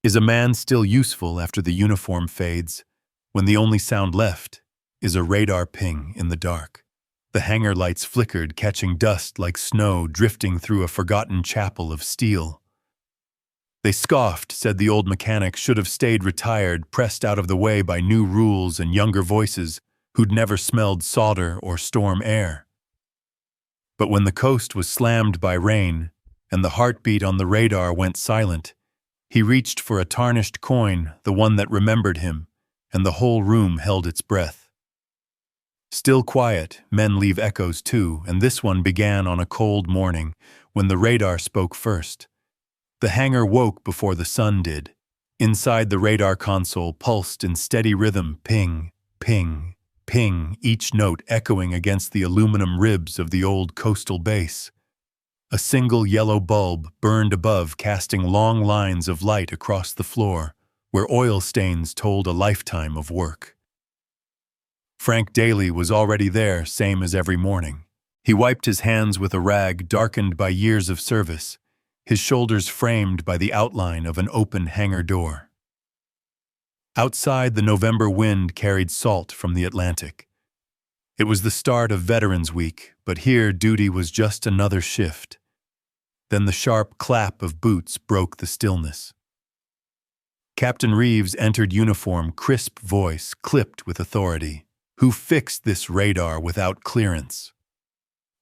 Is a man still useful after the uniform fades, when the only sound left is a radar ping in the dark? The hangar lights flickered, catching dust like snow drifting through a forgotten chapel of steel. They scoffed, said the old mechanic should have stayed retired, pressed out of the way by new rules and younger voices who'd never smelled solder or storm air. But when the coast was slammed by rain and the heartbeat on the radar went silent, he reached for a tarnished coin, the one that remembered him, and the whole room held its breath. Still quiet, men leave echoes too, and this one began on a cold morning when the radar spoke first. The hangar woke before the sun did. Inside the radar console pulsed in steady rhythm, ping, ping, ping, each note echoing against the aluminum ribs of the old coastal base. A single yellow bulb burned above, casting long lines of light across the floor, where oil stains told a lifetime of work. Frank Daly was already there, same as every morning. He wiped his hands with a rag darkened by years of service, his shoulders framed by the outline of an open hangar door. Outside, the November wind carried salt from the Atlantic. It was the start of Veterans Week, but here duty was just another shift. Then the sharp clap of boots broke the stillness. Captain Reeves entered uniform, crisp voice, clipped with authority. Who fixed this radar without clearance?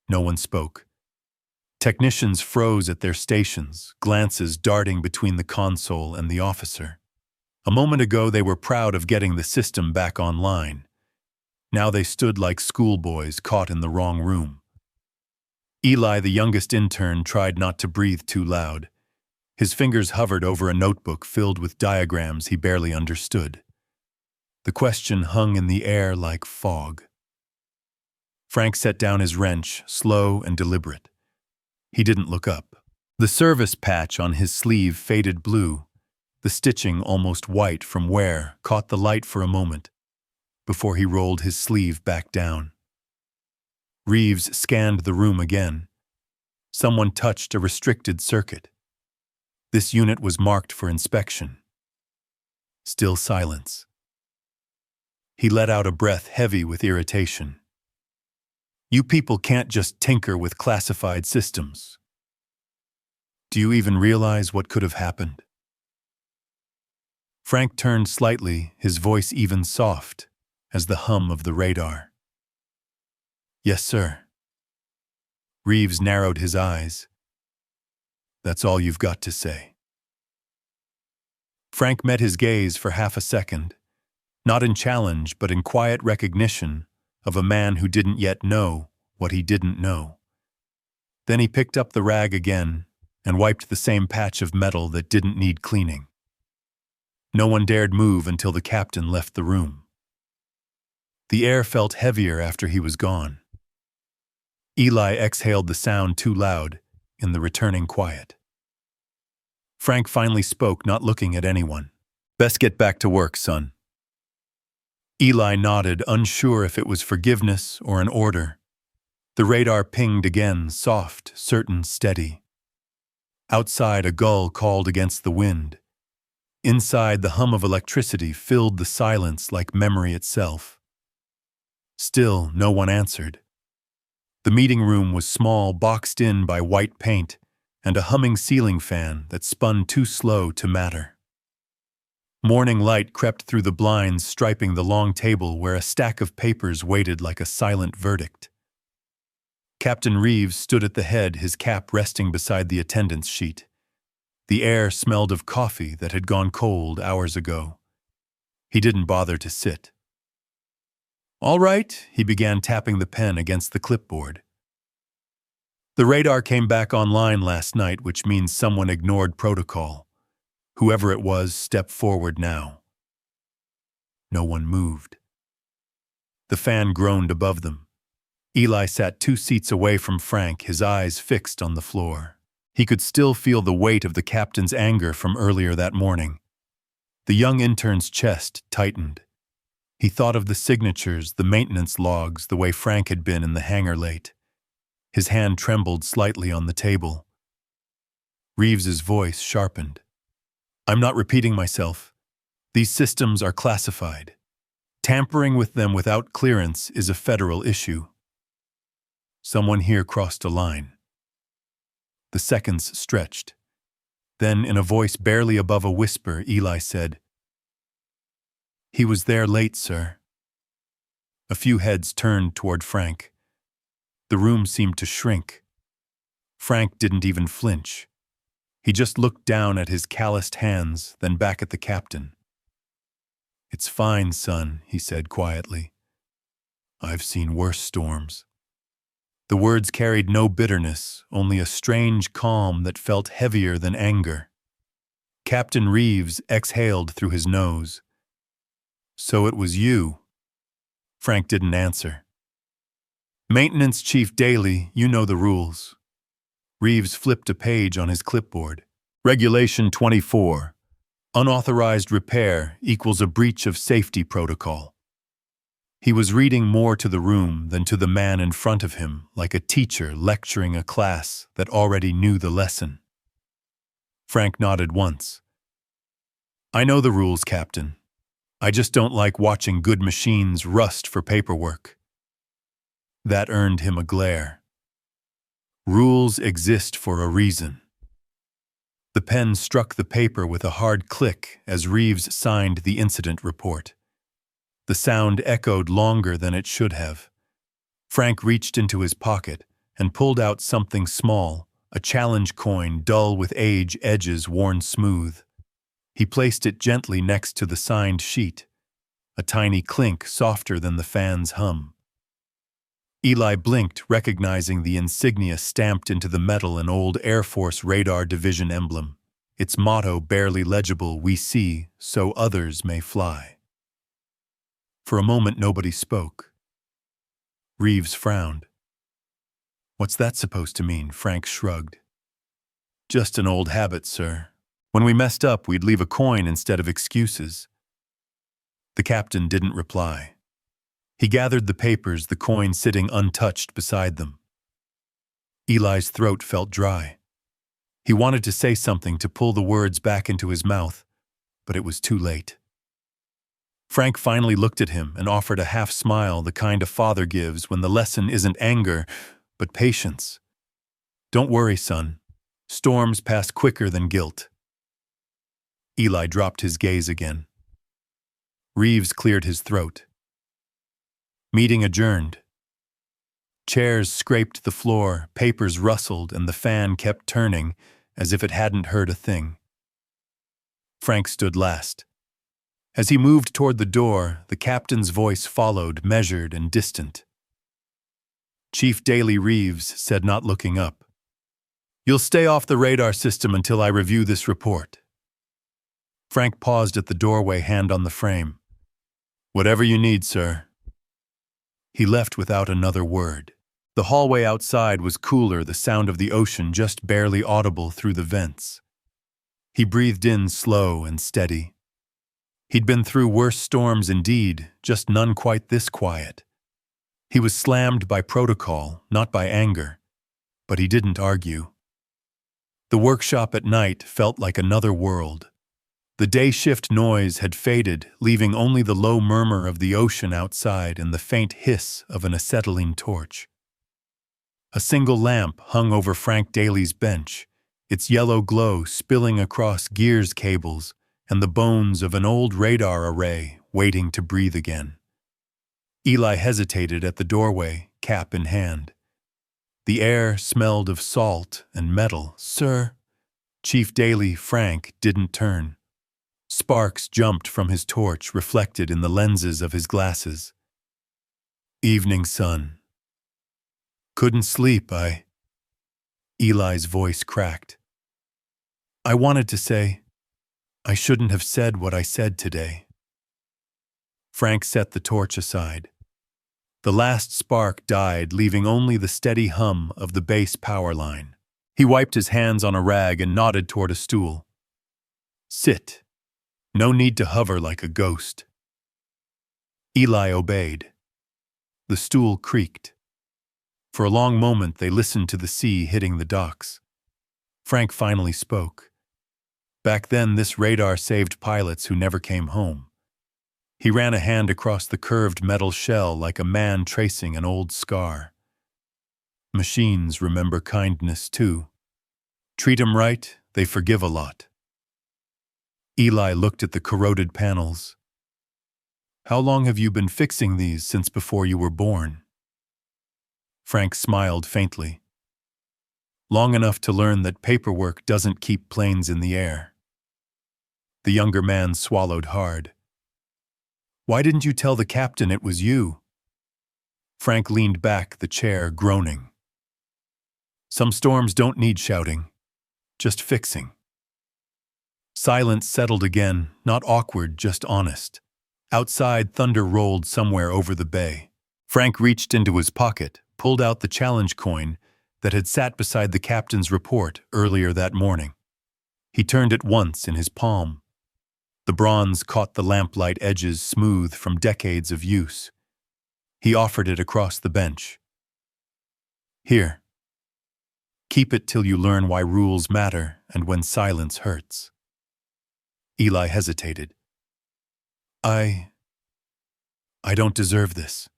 No one spoke. Technicians froze at their stations, glances darting between the console and the officer. A moment ago they were proud of getting the system back online. Now they stood like schoolboys caught in the wrong room. Eli, the youngest intern, tried not to breathe too loud. His fingers hovered over a notebook filled with diagrams he barely understood. The question hung in the air like fog. Frank set down his wrench, slow and deliberate. He didn't look up. The service patch on his sleeve faded blue. The stitching, almost white from wear, caught the light for a moment before he rolled his sleeve back down. Reeves scanned the room again. Someone touched a restricted circuit. This unit was marked for inspection. Still silence. He let out a breath heavy with irritation. You people can't just tinker with classified systems. Do you even realize what could have happened? Frank turned slightly, his voice even soft as the hum of the radar. Yes, sir. Reeves narrowed his eyes. That's all you've got to say. Frank met his gaze for half a second, not in challenge but in quiet recognition of a man who didn't yet know what he didn't know. Then he picked up the rag again and wiped the same patch of metal that didn't need cleaning. No one dared move until the captain left the room. The air felt heavier after he was gone. Eli exhaled the sound too loud in the returning quiet. Frank finally spoke, not looking at anyone. Best get back to work, son. Eli nodded, unsure if it was forgiveness or an order. The radar pinged again, soft, certain, steady. Outside, a gull called against the wind. Inside, the hum of electricity filled the silence like memory itself. Still, no one answered. The meeting room was small, boxed in by white paint and a humming ceiling fan that spun too slow to matter. Morning light crept through the blinds, striping the long table where a stack of papers waited like a silent verdict. Captain Reeves stood at the head, his cap resting beside the attendance sheet. The air smelled of coffee that had gone cold hours ago. He didn't bother to sit. All right, he began tapping the pen against the clipboard. The radar came back online last night, which means someone ignored protocol. Whoever it was, step forward now. No one moved. The fan groaned above them. Eli sat 2 seats away from Frank, his eyes fixed on the floor. He could still feel the weight of the captain's anger from earlier that morning. The young intern's chest tightened. He thought of the signatures, the maintenance logs, the way Frank had been in the hangar late. His hand trembled slightly on the table. Reeves's voice sharpened. I'm not repeating myself. These systems are classified. Tampering with them without clearance is a federal issue. Someone here crossed a line. The seconds stretched. Then, in a voice barely above a whisper, Eli said, "He was there late, sir." A few heads turned toward Frank. The room seemed to shrink. Frank didn't even flinch. He just looked down at his calloused hands, then back at the captain. "It's fine, son," he said quietly. "I've seen worse storms." The words carried no bitterness, only a strange calm that felt heavier than anger. Captain Reeves exhaled through his nose. "So it was you?" Frank didn't answer. "Maintenance Chief Daly, you know the rules." Reeves flipped a page on his clipboard. Regulation 24. Unauthorized repair equals a breach of safety protocol. He was reading more to the room than to the man in front of him, like a teacher lecturing a class that already knew the lesson. Frank nodded once. "I know the rules, Captain. I just don't like watching good machines rust for paperwork." That earned him a glare. Rules exist for a reason. The pen struck the paper with a hard click as Reeves signed the incident report. The sound echoed longer than it should have. Frank reached into his pocket and pulled out something small, a challenge coin dull with age, edges worn smooth. He placed it gently next to the signed sheet, a tiny clink softer than the fan's hum. Eli blinked, recognizing the insignia stamped into the metal, an old Air Force Radar Division emblem. Its motto barely legible, "We see, so others may fly." For a moment nobody spoke. Reeves frowned. "What's that supposed to mean?" Frank shrugged. "Just an old habit, sir. When we messed up, we'd leave a coin instead of excuses." The captain didn't reply. He gathered the papers, the coin sitting untouched beside them. Eli's throat felt dry. He wanted to say something, to pull the words back into his mouth, but it was too late. Frank finally looked at him and offered a half smile, the kind a father gives when the lesson isn't anger, but patience. "Don't worry, son. Storms pass quicker than guilt." Eli dropped his gaze again. Reeves cleared his throat. Meeting adjourned. Chairs scraped the floor, papers rustled, and the fan kept turning as if it hadn't heard a thing. Frank stood last. As he moved toward the door, the captain's voice followed, measured and distant. Chief Daly Reeves said, not looking up, "You'll stay off the radar system until I review this report." Frank paused at the doorway, hand on the frame. "Whatever you need, sir." He left without another word. The hallway outside was cooler, the sound of the ocean just barely audible through the vents. He breathed in slow and steady. He'd been through worse storms indeed, just none quite this quiet. He was slammed by protocol, not by anger, but he didn't argue. The workshop at night felt like another world. The day shift noise had faded, leaving only the low murmur of the ocean outside and the faint hiss of an acetylene torch. A single lamp hung over Frank Daly's bench, its yellow glow spilling across gears cables and the bones of an old radar array waiting to breathe again. Eli hesitated at the doorway, cap in hand. The air smelled of salt and metal. "Sir?" Chief Daly, Frank, didn't turn. Sparks jumped from his torch, reflected in the lenses of his glasses. "Evening, son. Couldn't sleep, Eli's voice cracked. "I wanted to say, I shouldn't have said what I said today." Frank set the torch aside. The last spark died, leaving only the steady hum of the base power line. He wiped his hands on a rag and nodded toward a stool. "Sit. No need to hover like a ghost." Eli obeyed. The stool creaked. For a long moment they listened to the sea hitting the docks. Frank finally spoke. Back then, this radar saved pilots who never came home. He ran a hand across the curved metal shell like a man tracing an old scar. Machines remember kindness too. Treat 'em right, they forgive a lot. Eli looked at the corroded panels. How long have you been fixing these since before you were born? Frank smiled faintly. Long enough to learn that paperwork doesn't keep planes in the air. The younger man swallowed hard. Why didn't you tell the captain it was you? Frank leaned back the chair, groaning. Some storms don't need shouting, just fixing. Silence settled again, not awkward, just honest. Outside, thunder rolled somewhere over the bay. Frank reached into his pocket, pulled out the challenge coin that had sat beside the captain's report earlier that morning. He turned it once in his palm. The bronze caught the lamplight edges smooth from decades of use. He offered it across the bench. Here. Keep it till you learn why rules matter and when silence hurts. Eli hesitated. I don't deserve this.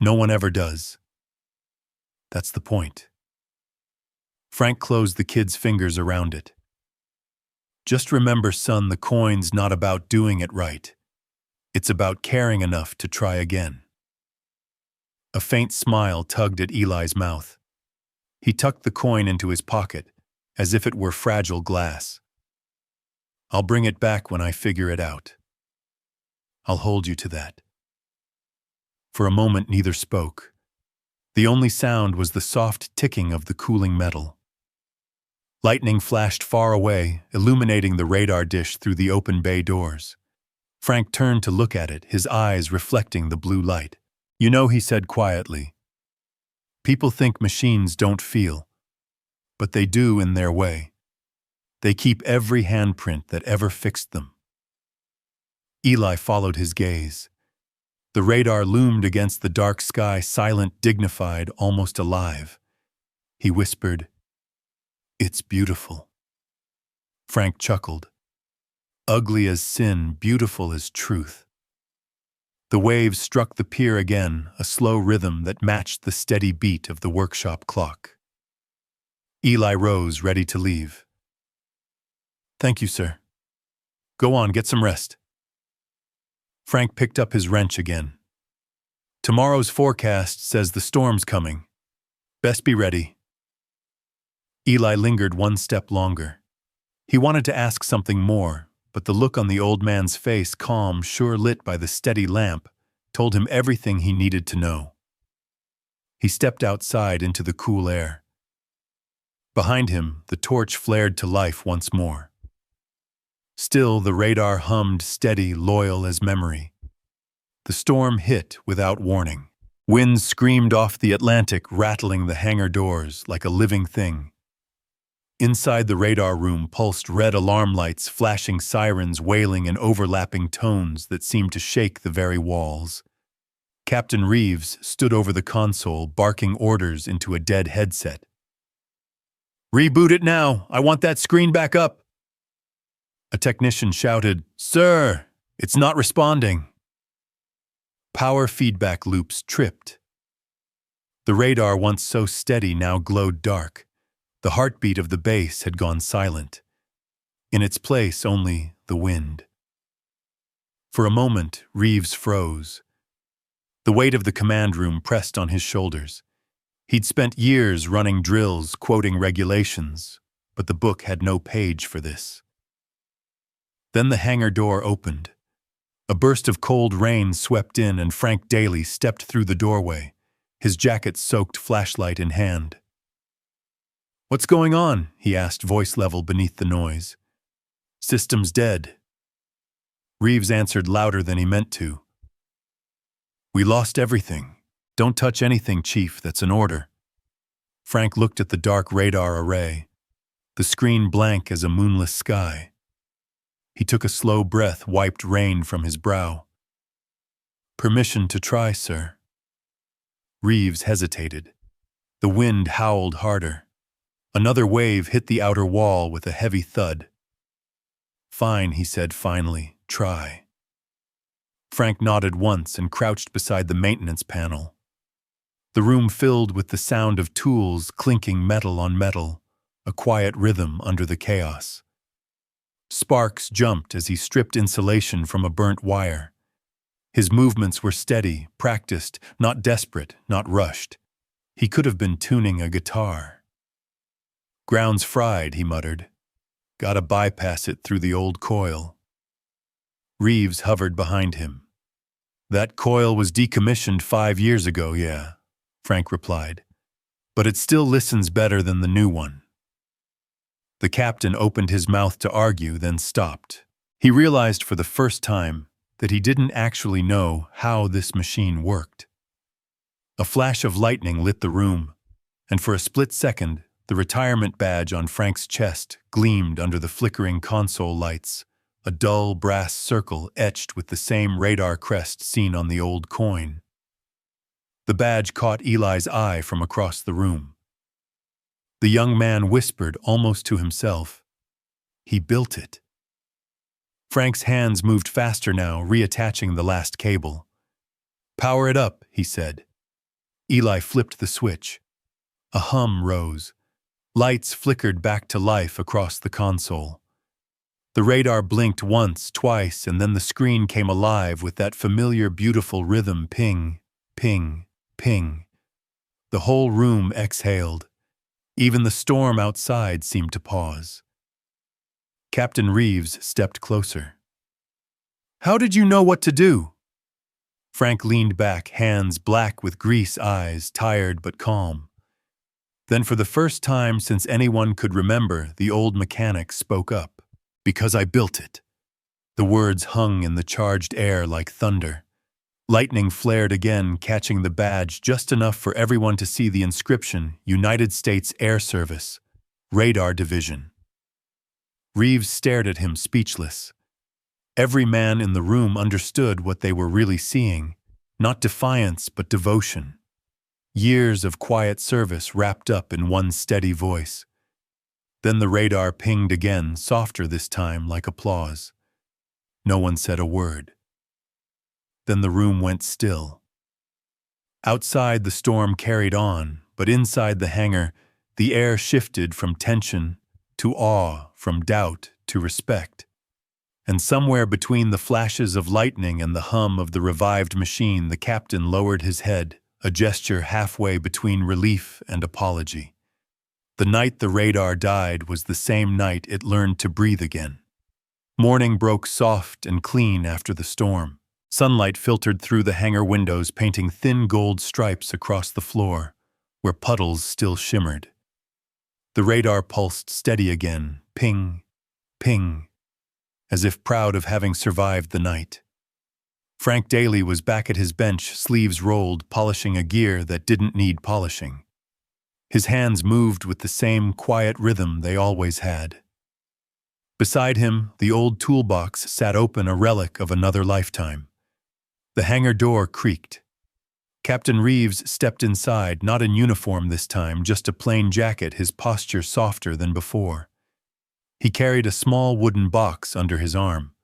No one ever does. That's the point. Frank closed the kid's fingers around it. Just remember, son, the coin's not about doing it right. It's about caring enough to try again. A faint smile tugged at Eli's mouth. He tucked the coin into his pocket, as if it were fragile glass. I'll bring it back when I figure it out. I'll hold you to that. For a moment, neither spoke. The only sound was the soft ticking of the cooling metal. Lightning flashed far away, illuminating the radar dish through the open bay doors. Frank turned to look at it, his eyes reflecting the blue light. You know, he said quietly, people think machines don't feel, but they do in their way. They keep every handprint that ever fixed them. Eli followed his gaze. The radar loomed against the dark sky, silent, dignified, almost alive. He whispered, "It's beautiful." Frank chuckled. Ugly as sin, beautiful as truth. The waves struck the pier again, a slow rhythm that matched the steady beat of the workshop clock. Eli rose, ready to leave. Thank you, sir. Go on, get some rest. Frank picked up his wrench again. Tomorrow's forecast says the storm's coming. Best be ready. Eli lingered one step longer. He wanted to ask something more, but the look on the old man's face, calm, sure lit by the steady lamp, told him everything he needed to know. He stepped outside into the cool air. Behind him, the torch flared to life once more. Still, the radar hummed steady, loyal as memory. The storm hit without warning. Winds screamed off the Atlantic, rattling the hangar doors like a living thing. Inside the radar room pulsed red alarm lights, flashing sirens wailing in overlapping tones that seemed to shake the very walls. Captain Reeves stood over the console, barking orders into a dead headset. "Reboot it now! I want that screen back up!" A technician shouted, "Sir, it's not responding." Power feedback loops tripped. The radar, once so steady, now glowed dark. The heartbeat of the base had gone silent. In its place, only the wind. For a moment, Reeves froze. The weight of the command room pressed on his shoulders. He'd spent years running drills, quoting regulations, but the book had no page for this. Then the hangar door opened. A burst of cold rain swept in, and Frank Daly stepped through the doorway, his jacket-soaked flashlight in hand. "What's going on?" he asked, voice level beneath the noise. "System's dead." Reeves answered louder than he meant to. "We lost everything. Don't touch anything, Chief, that's an order." Frank looked at the dark radar array, the screen blank as a moonless sky. He took a slow breath, wiped rain from his brow. "Permission to try, sir." Reeves hesitated. The wind howled harder. Another wave hit the outer wall with a heavy thud. Fine, he said finally. Try. Frank nodded once and crouched beside the maintenance panel. The room filled with the sound of tools clinking metal on metal, a quiet rhythm under the chaos. Sparks jumped as he stripped insulation from a burnt wire. His movements were steady, practiced, not desperate, not rushed. He could have been tuning a guitar. Ground's fried, he muttered. Gotta bypass it through the old coil. Reeves hovered behind him. That coil was decommissioned 5 years ago, yeah, Frank replied. But it still listens better than the new one. The captain opened his mouth to argue, then stopped. He realized for the first time that he didn't actually know how this machine worked. A flash of lightning lit the room, and for a split second, the retirement badge on Frank's chest gleamed under the flickering console lights, a dull brass circle etched with the same radar crest seen on the old coin. The badge caught Eli's eye from across the room. The young man whispered almost to himself, "He built it." Frank's hands moved faster now, reattaching the last cable. "Power it up," he said. Eli flipped the switch. A hum rose. Lights flickered back to life across the console. The radar blinked once, twice, and then the screen came alive with that familiar, beautiful rhythm: ping, ping, ping. The whole room exhaled. Even the storm outside seemed to pause. Captain Reeves stepped closer. "How did you know what to do?" Frank leaned back, hands black with grease, eyes tired but calm. Then for the first time since anyone could remember, the old mechanic spoke up. "Because I built it." The words hung in the charged air like thunder. Lightning flared again, catching the badge just enough for everyone to see the inscription: United States Air Service, Radar Division. Reeves stared at him, speechless. Every man in the room understood what they were really seeing, not defiance but devotion. Years of quiet service wrapped up in one steady voice. Then the radar pinged again, softer this time, like applause. No one said a word. Then the room went still. Outside, the storm carried on, but inside the hangar, the air shifted from tension to awe, from doubt to respect. And somewhere between the flashes of lightning and the hum of the revived machine, the captain lowered his head, a gesture halfway between relief and apology. The night the radar died was the same night it learned to breathe again. Morning broke soft and clean after the storm. Sunlight filtered through the hangar windows, painting thin gold stripes across the floor, where puddles still shimmered. The radar pulsed steady again, ping, ping, as if proud of having survived the night. Frank Daly was back at his bench, sleeves rolled, polishing a gear that didn't need polishing. His hands moved with the same quiet rhythm they always had. Beside him, the old toolbox sat open, a relic of another lifetime. The hangar door creaked. Captain Reeves stepped inside, not in uniform this time, just a plain jacket, his posture softer than before. He carried a small wooden box under his arm.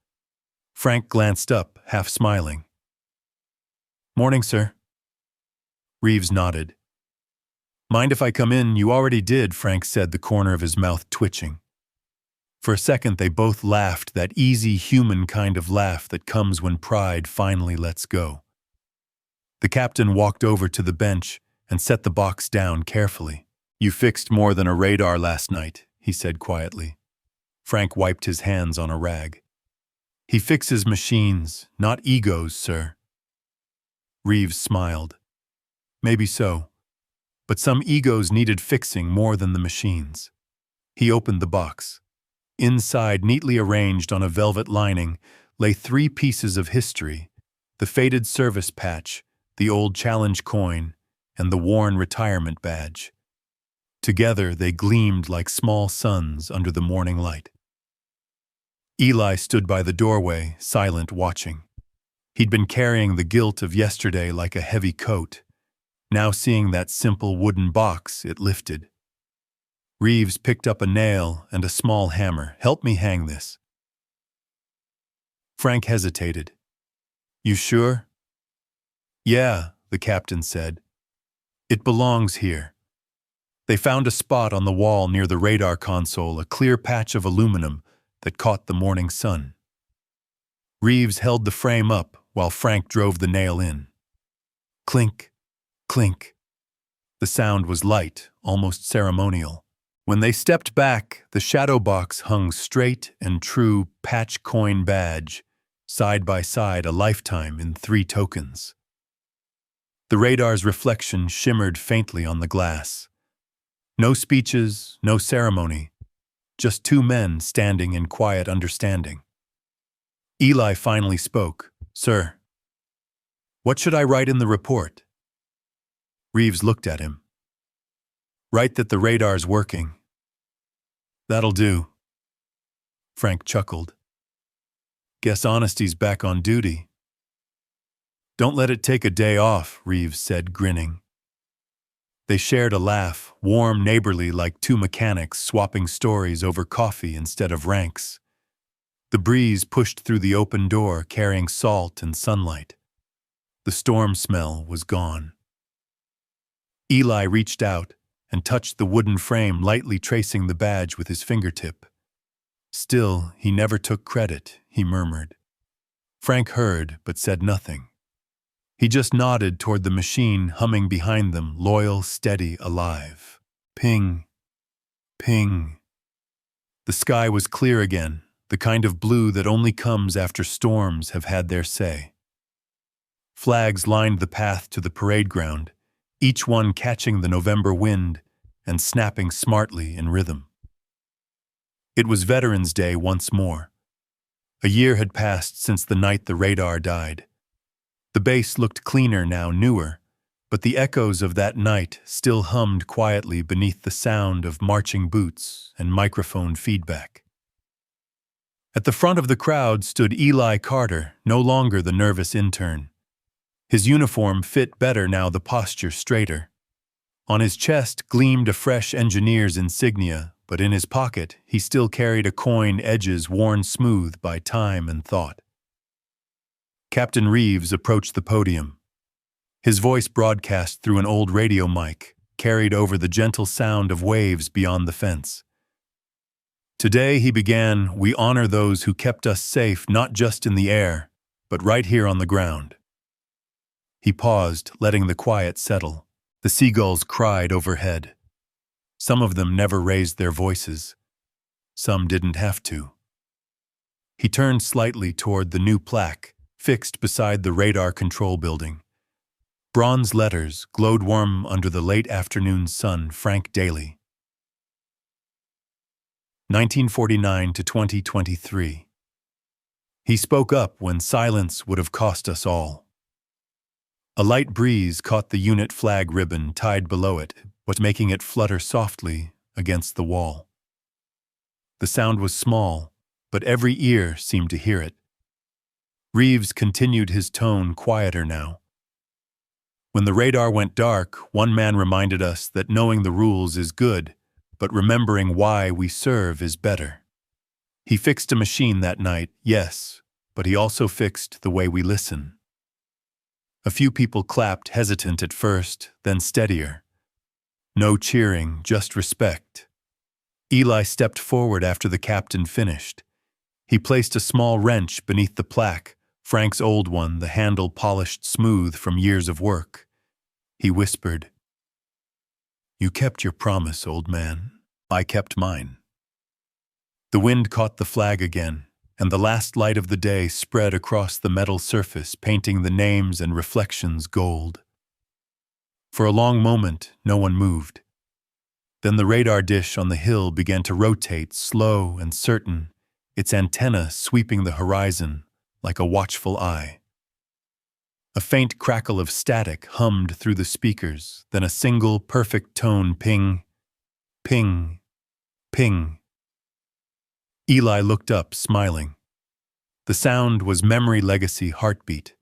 Frank glanced up, half smiling. "Morning, sir." Reeves nodded. "Mind if I come in? You already did," Frank said, the corner of his mouth twitching. For a second they both laughed, that easy human kind of laugh that comes when pride finally lets go. The captain walked over to the bench and set the box down carefully. "You fixed more than a radar last night," he said quietly. Frank wiped his hands on a rag. "He fixes machines, not egos, sir." Reeves smiled. "Maybe so, but some egos needed fixing more than the machines." He opened the box. Inside, neatly arranged on a velvet lining, lay 3 pieces of history: the faded service patch, the old challenge coin, and the worn retirement badge. Together they gleamed like small suns under the morning light. Eli stood by the doorway, silent, watching. He'd been carrying the guilt of yesterday like a heavy coat. Now seeing that simple wooden box, it lifted. Reeves picked up a nail and a small hammer. "Help me hang this." Frank hesitated. You sure? Yeah, the captain said. It belongs here. They found a spot on the wall near the radar console, a clear patch of aluminum that caught the morning sun. Reeves held the frame up while Frank drove the nail in. Clink, clink. The sound was light, almost ceremonial. When they stepped back, the shadow box hung straight and true, patch coin badge, side by side, a lifetime in 3 tokens. The radar's reflection shimmered faintly on the glass. No speeches, no ceremony, just 2 men standing in quiet understanding. Eli finally spoke. Sir, what should I write in the report? Reeves looked at him. Write that the radar's working. That'll do. Frank chuckled. Guess honesty's back on duty. Don't let it take a day off, Reeves said, grinning. They shared a laugh, warm, neighborly, like 2 mechanics swapping stories over coffee instead of ranks. The breeze pushed through the open door, carrying salt and sunlight. The storm smell was gone. Eli reached out and touched the wooden frame, lightly tracing the badge with his fingertip. Still, he never took credit, he murmured. Frank heard, but said nothing. He just nodded toward the machine humming behind them, loyal, steady, alive. Ping. Ping. The sky was clear again, the kind of blue that only comes after storms have had their say. Flags lined the path to the parade ground, each one catching the November wind and snapping smartly in rhythm. It was Veterans Day once more. A year had passed since the night the radar died. The base looked cleaner now, newer, but the echoes of that night still hummed quietly beneath the sound of marching boots and microphone feedback. At the front of the crowd stood Eli Carter, no longer the nervous intern. His uniform fit better now, the posture straighter. On his chest gleamed a fresh engineer's insignia, but in his pocket he still carried a coin, edges worn smooth by time and thought. Captain Reeves approached the podium. His voice, broadcast through an old radio mic, carried over the gentle sound of waves beyond the fence. Today, he began, we honor those who kept us safe not just in the air, but right here on the ground. He paused, letting the quiet settle. The seagulls cried overhead. Some of them never raised their voices. Some didn't have to. He turned slightly toward the new plaque, fixed beside the radar control building. Bronze letters glowed warm under the late afternoon sun. Frank Daly. 1949 to 2023. He spoke up when silence would have cost us all. A light breeze caught the unit flag ribbon tied below it, was making it flutter softly against the wall. The sound was small, but every ear seemed to hear it. Reeves continued, his tone quieter now. When the radar went dark, one man reminded us that knowing the rules is good, but remembering why we serve is better. He fixed a machine that night, yes, but he also fixed the way we listen. A few people clapped, hesitant at first, then steadier. No cheering, just respect. Eli stepped forward after the captain finished. He placed a small wrench beneath the plaque, Frank's old one, the handle polished smooth from years of work. He whispered, "You kept your promise, old man. I kept mine." The wind caught the flag again, and the last light of the day spread across the metal surface, painting the names and reflections gold. For a long moment, no one moved. Then the radar dish on the hill began to rotate, slow and certain, its antenna sweeping the horizon like a watchful eye. A faint crackle of static hummed through the speakers, then a single, perfect tone, ping, ping, ping. Eli looked up, smiling. The sound was Memory Legacy heartbeat.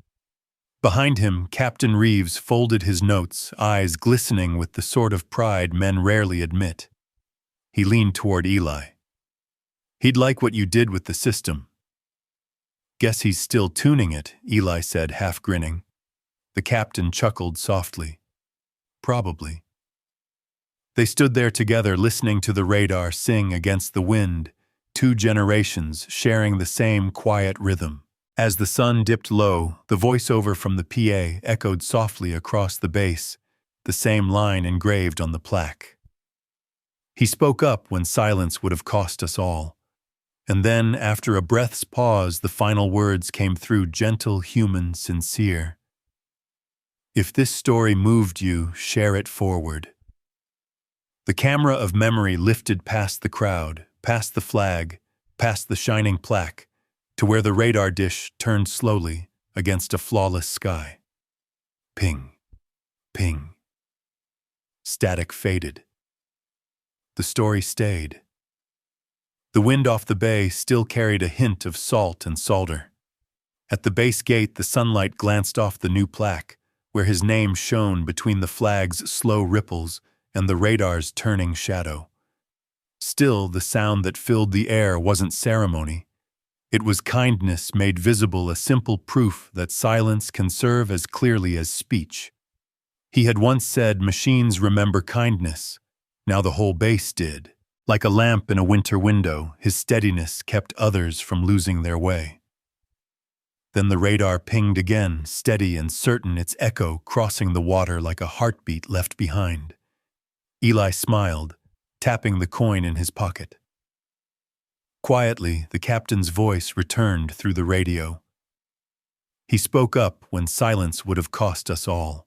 Behind him, Captain Reeves folded his notes, eyes glistening with the sort of pride men rarely admit. He leaned toward Eli. "He'd like what you did with the system." Guess he's still tuning it, Eli said, half grinning. The captain chuckled softly. Probably. They stood there together, listening to the radar sing against the wind, 2 generations sharing the same quiet rhythm. As the sun dipped low, the voiceover from the PA echoed softly across the base, the same line engraved on the plaque. He spoke up when silence would have cost us all. And then, after a breath's pause, the final words came through, gentle, human, sincere. If this story moved you, share it forward. The camera of memory lifted past the crowd, past the flag, past the shining plaque, to where the radar dish turned slowly against a flawless sky. Ping, ping. Static faded. The story stayed. The wind off the bay still carried a hint of salt and solder. At the base gate, the sunlight glanced off the new plaque, where his name shone between the flag's slow ripples and the radar's turning shadow. Still, the sound that filled the air wasn't ceremony. It was kindness made visible, a simple proof that silence can serve as clearly as speech. He had once said, "Machines remember kindness." Now the whole base did. Like a lamp in a winter window, his steadiness kept others from losing their way. Then the radar pinged again, steady and certain, its echo crossing the water like a heartbeat left behind. Eli smiled, tapping the coin in his pocket. Quietly, the captain's voice returned through the radio. He spoke up when silence would have cost us all.